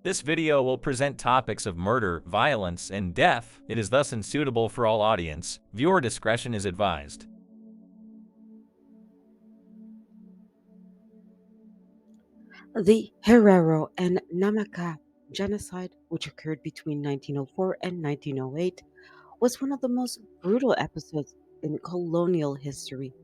This video will present topics of murder, violence, and death. It is thus unsuitable for all audience. Viewer discretion is advised. The Herero and Namaqua genocide, which occurred between 1904 and 1908, was one of the most brutal episodes in colonial history,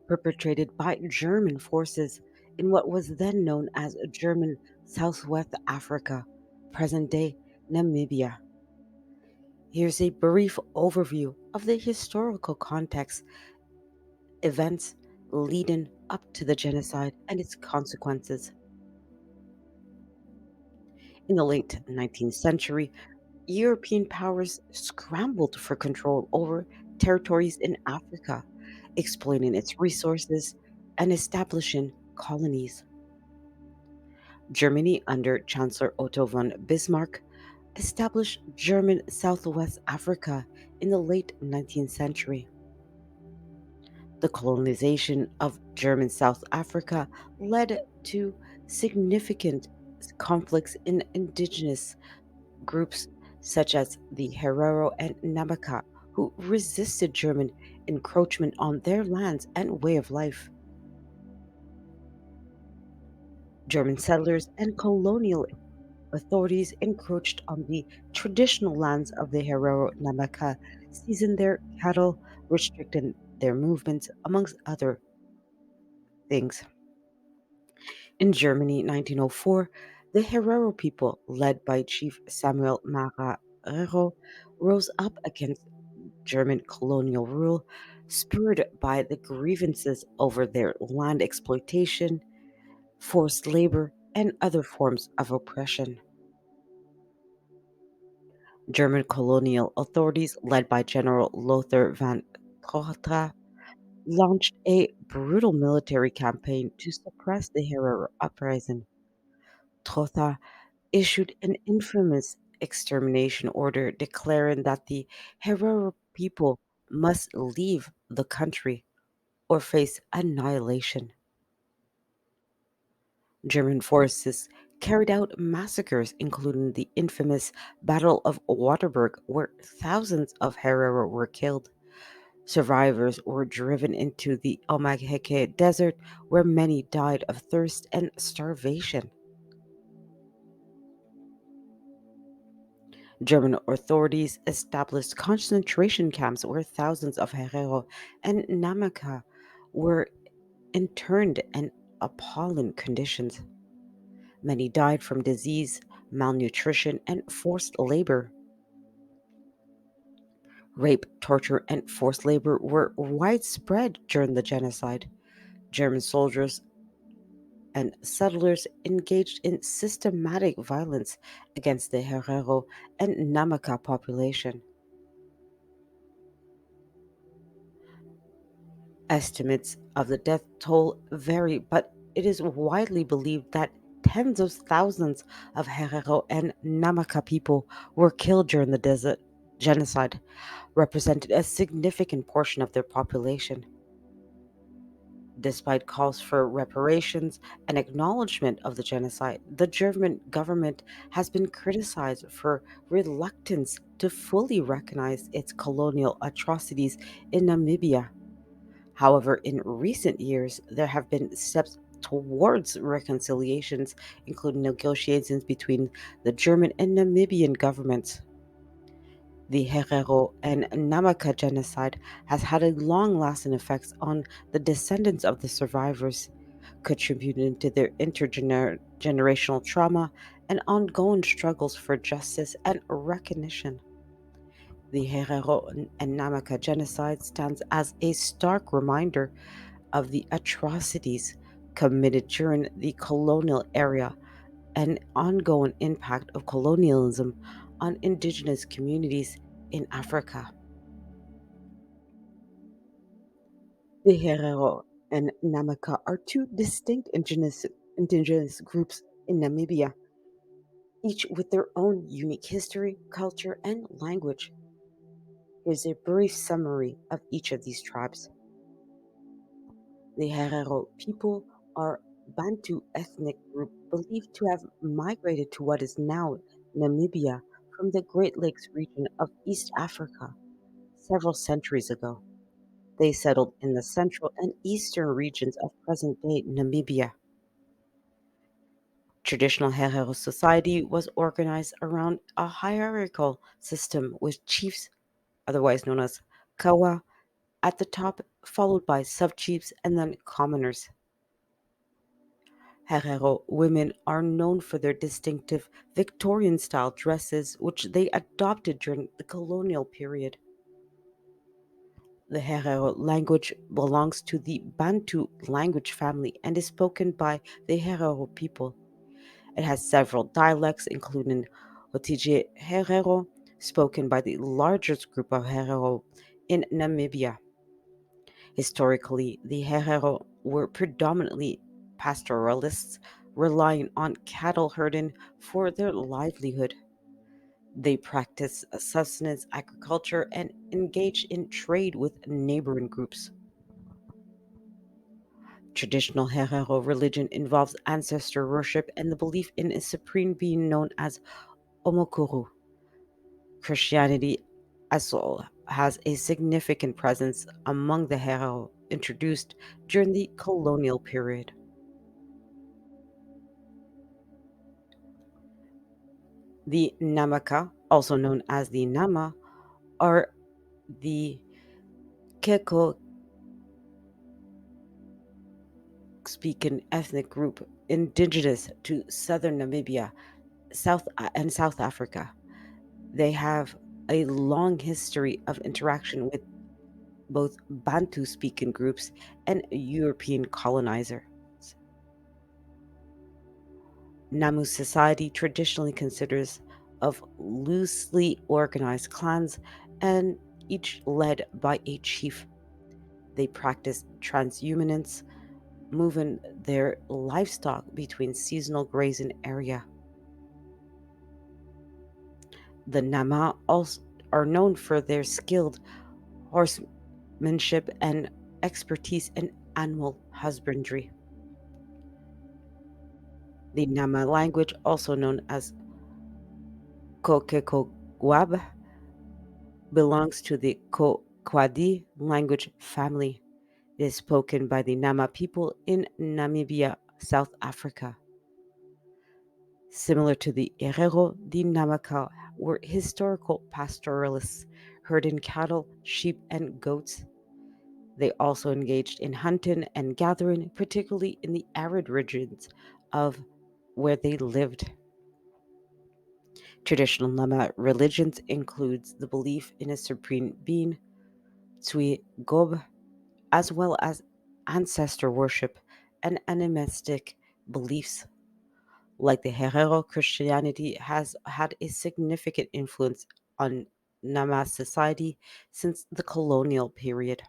perpetrated by German forces in what was then known as German Southwest Africa, present day Namibia. Here's a brief overview of the historical context, events leading up to the genocide and its consequences. In the late 19th century, European powers scrambled for control over territories in Africa, exploiting its resources and establishing colonies. Germany, under Chancellor Otto von Bismarck, established German Southwest Africa in the late 19th century. The colonization of German South Africa led to significant conflicts in indigenous groups such as the Herero and Namaqua, who resisted German encroachment on their lands and way of life. German settlers and colonial authorities encroached on the traditional lands of the Herero Namaqua, seizing their cattle, restricting their movements, amongst other things. In Germany, 1904, the Herero people, led by Chief Samuel Mara Herero, rose up against German colonial rule, spurred by the grievances over their land exploitation, forced labor, and other forms of oppression. German colonial authorities, led by General Lothar von Trotha, launched a brutal military campaign to suppress the Herero uprising. Trotha issued an infamous extermination order declaring that the Herero people must leave the country or face annihilation. German forces carried out massacres, including the infamous Battle of Waterberg, where thousands of Herero were killed. Survivors were driven into the Omagheke Desert, where many died of thirst and starvation. German authorities established concentration camps where thousands of Herero and Namaka were interned in appalling conditions. Many died from disease, malnutrition, and forced labor. Rape, torture, and forced labor were widespread during the genocide. German soldiers and settlers engaged in systematic violence against the Herero and Namaka population. Estimates of the death toll vary, but it is widely believed that tens of thousands of Herero and Namaka people were killed during the desert genocide, represented a significant portion of their population. Despite calls for reparations and acknowledgement of the genocide, the German government has been criticized for reluctance to fully recognize its colonial atrocities in Namibia. However, in recent years, there have been steps towards reconciliations, including negotiations between the German and Namibian governments. The Herero and Namaka genocide has had a long lasting effects on the descendants of the survivors, contributing to their intergenerational trauma and ongoing struggles for justice and recognition. The Herero and Namaka genocide stands as a stark reminder of the atrocities committed during the colonial era and ongoing impact of colonialism on indigenous communities in Africa. The Herero and Namaqua are two distinct indigenous groups in Namibia, each with their own unique history, culture, and language. Here's a brief summary of each of these tribes. The Herero people are Bantu ethnic group believed to have migrated to what is now Namibia from the Great Lakes region of East Africa several centuries ago. They settled in the central and eastern regions of present-day Namibia. Traditional Herero society was organized around a hierarchical system with chiefs, otherwise known as Kawa, at the top, followed by sub-chiefs and then commoners. Herero women are known for their distinctive Victorian style dresses, which they adopted during the colonial period. The Herero language belongs to the Bantu language family and is spoken by the Herero people. It has several dialects, including Otije Herero, spoken by the largest group of Herero in Namibia. Historically, the Herero were predominantly pastoralists, relying on cattle herding for their livelihood. They practiced sustenance agriculture and engaged in trade with neighboring groups. Traditional Herero religion involves ancestor worship and the belief in a supreme being known as Omokuru. Christianity as well has a significant presence among the Herero introduced during the colonial period. The Namaka, also known as the Nama, are the Keko speaking ethnic group indigenous to southern Namibia, South Africa. They have a long history of interaction with both Bantu speaking groups and European colonizers. Namu society traditionally considers of loosely organized clans and each led by a chief. They practice transhumance, moving their livestock between seasonal grazing area. The Nama also are known for their skilled horsemanship and expertise in animal husbandry. The Nama language, also known as Kokekogwab, belongs to the Kokwadi language family. It is spoken by the Nama people in Namibia, South Africa. Similar to the Herero, the Namaka were historical pastoralists, herding cattle, sheep, and goats. They also engaged in hunting and gathering, particularly in the arid regions of where they lived. Traditional Nama religions includes the belief in a supreme being, Tsui Gob, as well as ancestor worship and animistic beliefs. Like the Herero, Christianity has had a significant influence on Nama society since the colonial period.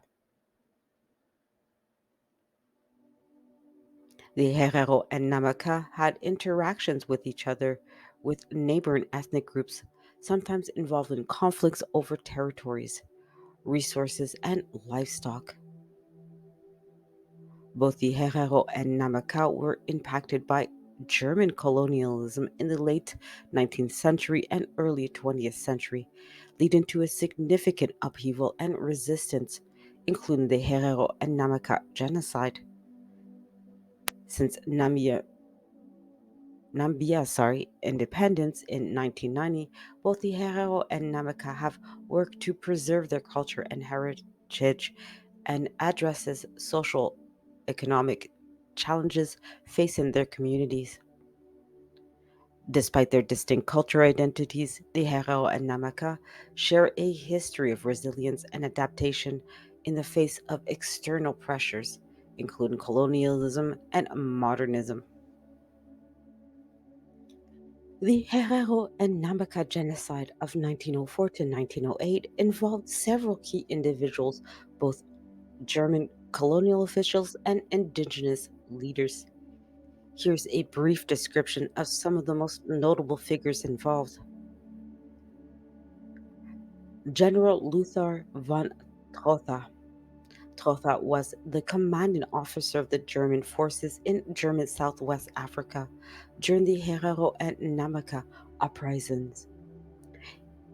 The Herero and Namaka had interactions with each other with neighboring ethnic groups, sometimes involving conflicts over territories, resources, and livestock. Both the Herero and Namaka were impacted by German colonialism in the late 19th century and early 20th century, leading to a significant upheaval and resistance, including the Herero and Namaka genocide. Since Namibia independence in 1990, both the Herero and Namaka have worked to preserve their culture and heritage and addresses social economic challenges facing their communities. Despite their distinct cultural identities, the Herero and Namaka share a history of resilience and adaptation in the face of external pressures, including colonialism and modernism. The Herero and Namaka genocide of 1904 to 1908 involved several key individuals, both German colonial officials, and indigenous leaders. Here's a brief description of some of the most notable figures involved. General Lothar von Trotha. Trotha was the commanding officer of the German forces in German Southwest Africa during the Herero and Namaqua uprisings.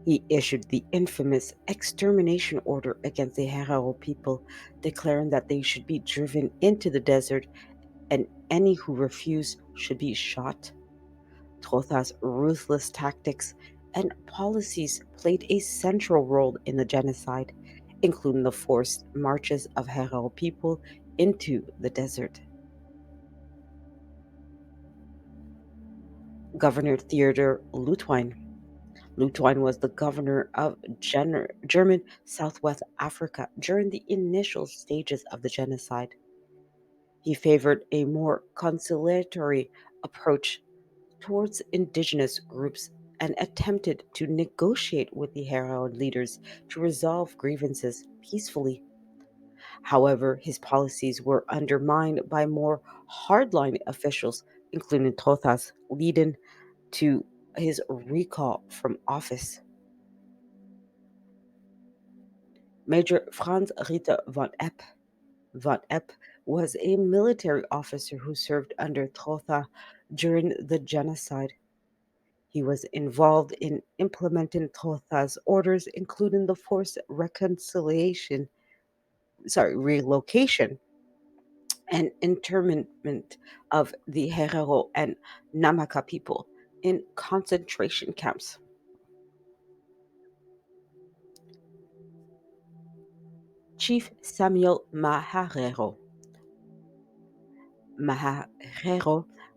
He issued the infamous extermination order against the Herero people, declaring that they should be driven into the desert and any who refused should be shot. Trotha's ruthless tactics and policies played a central role in the genocide, including the forced marches of Herero people into the desert. Governor Theodor Lutwine. Lutwine was the governor of German Southwest Africa during the initial stages of the genocide. He favored a more conciliatory approach towards indigenous groups and attempted to negotiate with the Herero leaders to resolve grievances peacefully. However, his policies were undermined by more hardline officials, including Tothas, leading to his recall from office. Major Franz Ritter von Epp. Von Epp was a military officer who served under Trotha during the genocide. He was involved in implementing Trotha's orders, including the forced relocation and internment of the Herero and Namaqua people in concentration camps. Chief Samuel Maharero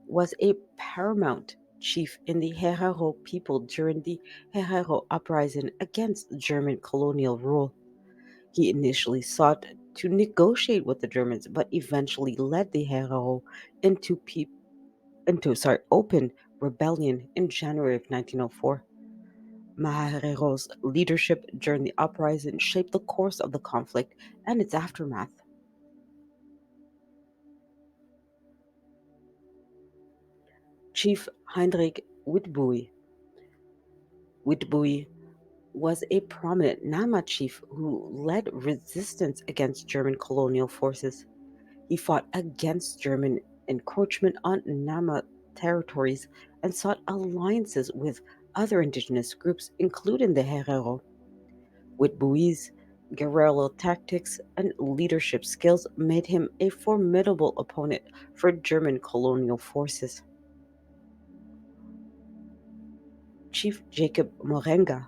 was a paramount chief in the Herero people during the Herero uprising against German colonial rule. He initially sought to negotiate with the Germans, but eventually led the Herero into, open rebellion in January of 1904. Maharero's leadership during the uprising shaped the course of the conflict and its aftermath. Chief Heinrich Witbooi was a prominent Nama chief who led resistance against German colonial forces. He fought against German encroachment on Nama territories and sought alliances with other indigenous groups, including the Herero. With Bui's guerrilla tactics and leadership skills made him a formidable opponent for German colonial forces. Chief Jacob Morenga.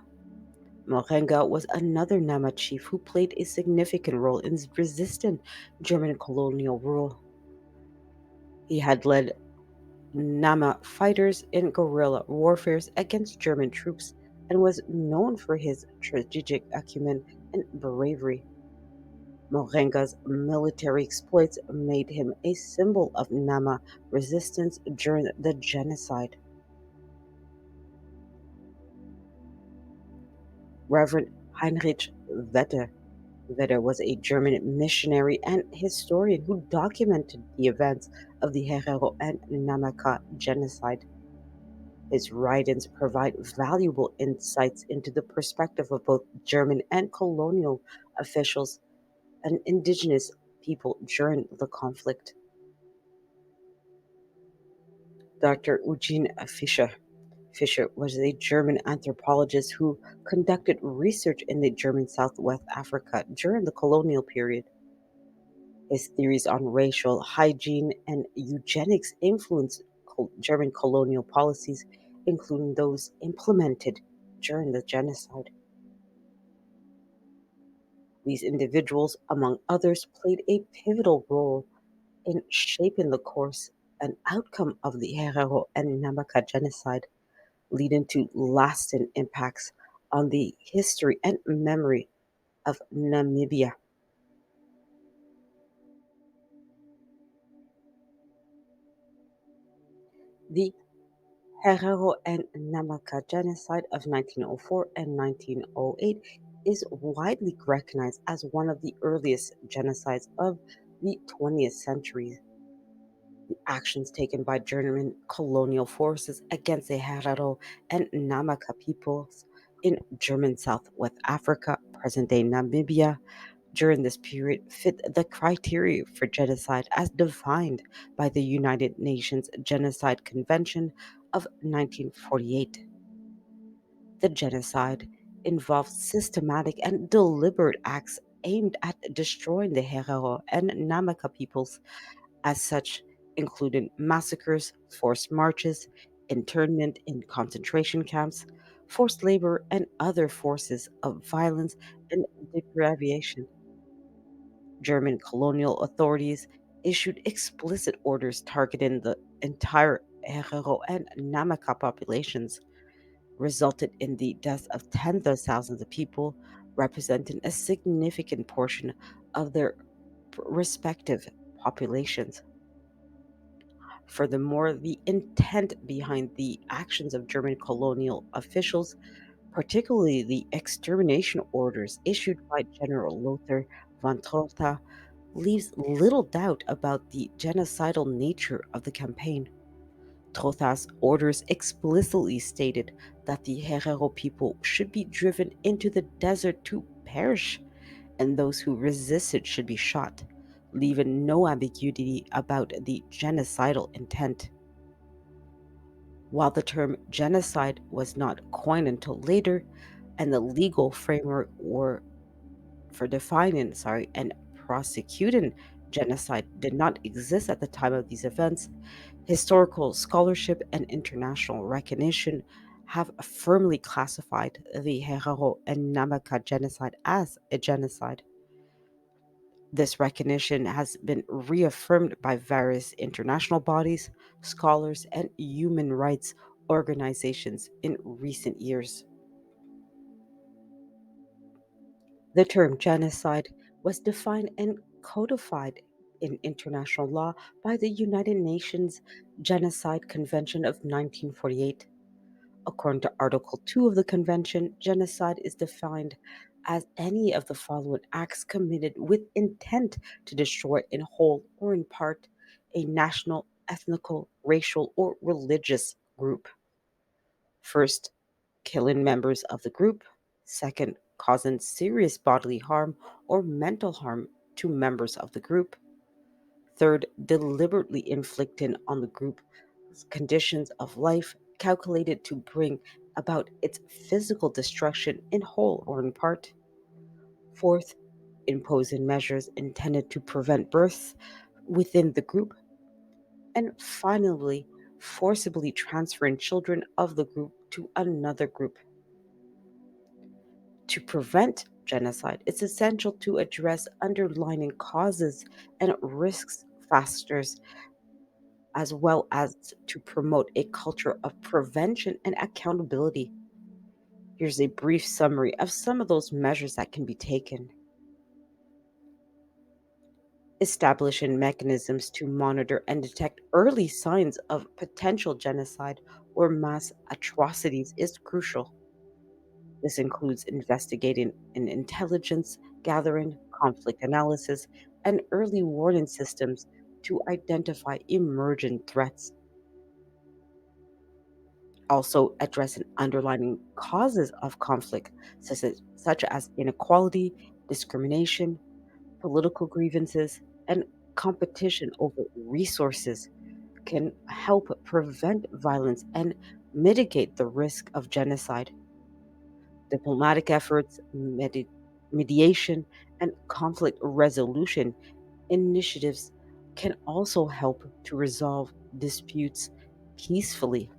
Morenga was another Nama chief who played a significant role in resisting German colonial rule. He had led Nama fighters in guerrilla warfare against German troops and was known for his strategic acumen and bravery. Morenga's military exploits made him a symbol of Nama resistance during the genocide. Reverend Heinrich Vetter. Vetter was a German missionary and historian who documented the events of the Herero and Namaqua genocide. His writings provide valuable insights into the perspective of both German and colonial officials and indigenous people during the conflict. Dr. Eugene Fischer. Fischer was a German anthropologist who conducted research in the German Southwest Africa during the colonial period. His theories on racial hygiene and eugenics influenced German colonial policies, including those implemented during the genocide. These individuals, among others, played a pivotal role in shaping the course and outcome of the Herero and Namaqua genocide, leading to lasting impacts on the history and memory of Namibia. The Herero and Namaqua genocide of 1904 and 1908 is widely recognized as one of the earliest genocides of the 20th century, the actions taken by German colonial forces against the Herero and Namaqua peoples in German Southwest Africa, present day Namibia, during this period fit the criteria for genocide as defined by the United Nations Genocide Convention of 1948. The genocide involved systematic and deliberate acts aimed at destroying the Herero and Namaka peoples, as such, including massacres, forced marches, internment in concentration camps, forced labor, and other forces of violence and deprivation. German colonial authorities issued explicit orders targeting the entire Herero and Namaka populations, resulted in the deaths of tens of thousands of people, representing a significant portion of their respective populations. Furthermore, the intent behind the actions of German colonial officials, particularly the extermination orders issued by General Lothar von Trotha, leaves little doubt about the genocidal nature of the campaign. Trotha's orders explicitly stated that the Herero people should be driven into the desert to perish, and those who resisted should be shot, leaving no ambiguity about the genocidal intent. While the term genocide was not coined until later, and the legal framework for defining, and prosecuting genocide did not exist at the time of these events, historical scholarship and international recognition have firmly classified the Herero and Namaka genocide as a genocide. This recognition has been reaffirmed by various international bodies, scholars, and human rights organizations in recent years. The term genocide was defined and codified in international law by the United Nations Genocide Convention of 1948. According to Article 2 of the Convention, genocide is defined as any of the following acts committed with intent to destroy in whole or in part a national, ethnical, racial, or religious group. First, killing members of the group. Second, causing serious bodily harm or mental harm to members of the group. Third, deliberately inflicting on the group conditions of life calculated to bring about its physical destruction in whole or in part. Fourth, imposing measures intended to prevent births within the group. And finally, forcibly transferring children of the group to another group. To prevent genocide, it's essential to address underlying causes and risks factors, as well as to promote a culture of prevention and accountability. Here's a brief summary of some of those measures that can be taken. Establishing mechanisms to monitor and detect early signs of potential genocide or mass atrocities is crucial. This includes investigating in intelligence gathering, conflict analysis, and early warning systems to identify emerging threats. Also, addressing underlying causes of conflict, such as inequality, discrimination, political grievances, and competition over resources, can help prevent violence and mitigate the risk of genocide. Diplomatic efforts, mediation, and conflict resolution initiatives can also help to resolve disputes peacefully.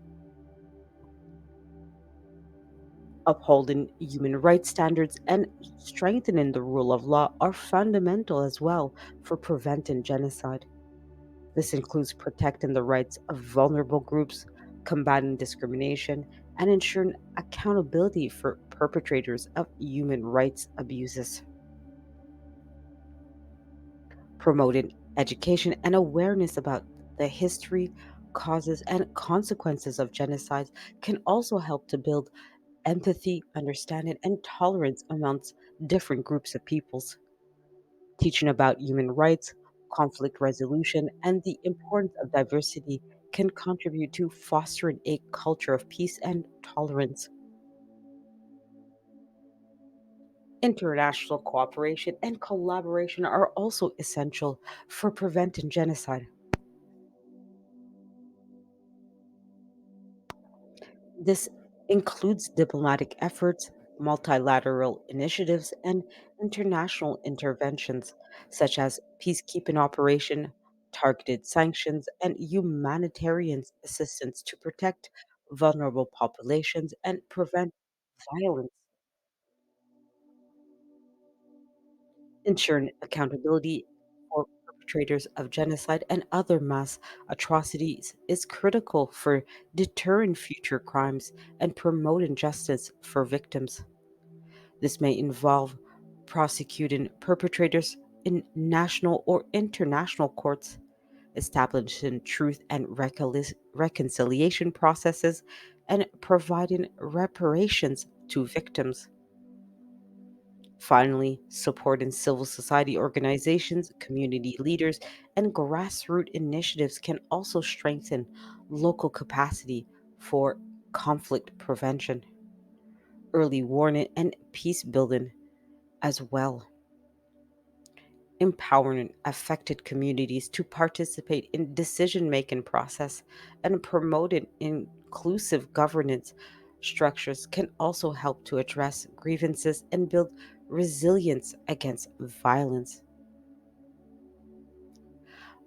Upholding human rights standards and strengthening the rule of law are fundamental as well for preventing genocide. This includes protecting the rights of vulnerable groups, combating discrimination, and ensuring accountability for perpetrators of human rights abuses. Promoting education and awareness about the history, causes, and consequences of genocide can also help to build empathy, understanding, and tolerance amongst different groups of peoples. Teaching about human rights, conflict resolution, and the importance of diversity can contribute to fostering a culture of peace and tolerance. International cooperation and collaboration are also essential for preventing genocide. This includes diplomatic efforts, multilateral initiatives, and international interventions such as peacekeeping operation, targeted sanctions, and humanitarian assistance to protect vulnerable populations and prevent violence. Ensuring accountability for perpetrators of genocide and other mass atrocities is critical for deterring future crimes and promoting justice for victims. This may involve prosecuting perpetrators in national or international courts, establishing truth and reconciliation processes, and providing reparations to victims. Finally, supporting civil society organizations, community leaders, and grassroots initiatives can also strengthen local capacity for conflict prevention, early warning, and peace building as well. Empowering affected communities to participate in decision-making process and promoting inclusive governance structures can also help to address grievances and build resilience against violence.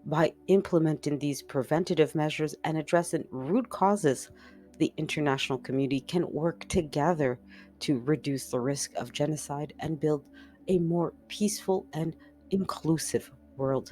By implementing these preventative measures and addressing root causes, the international community can work together to reduce the risk of genocide and build a more peaceful and inclusive world.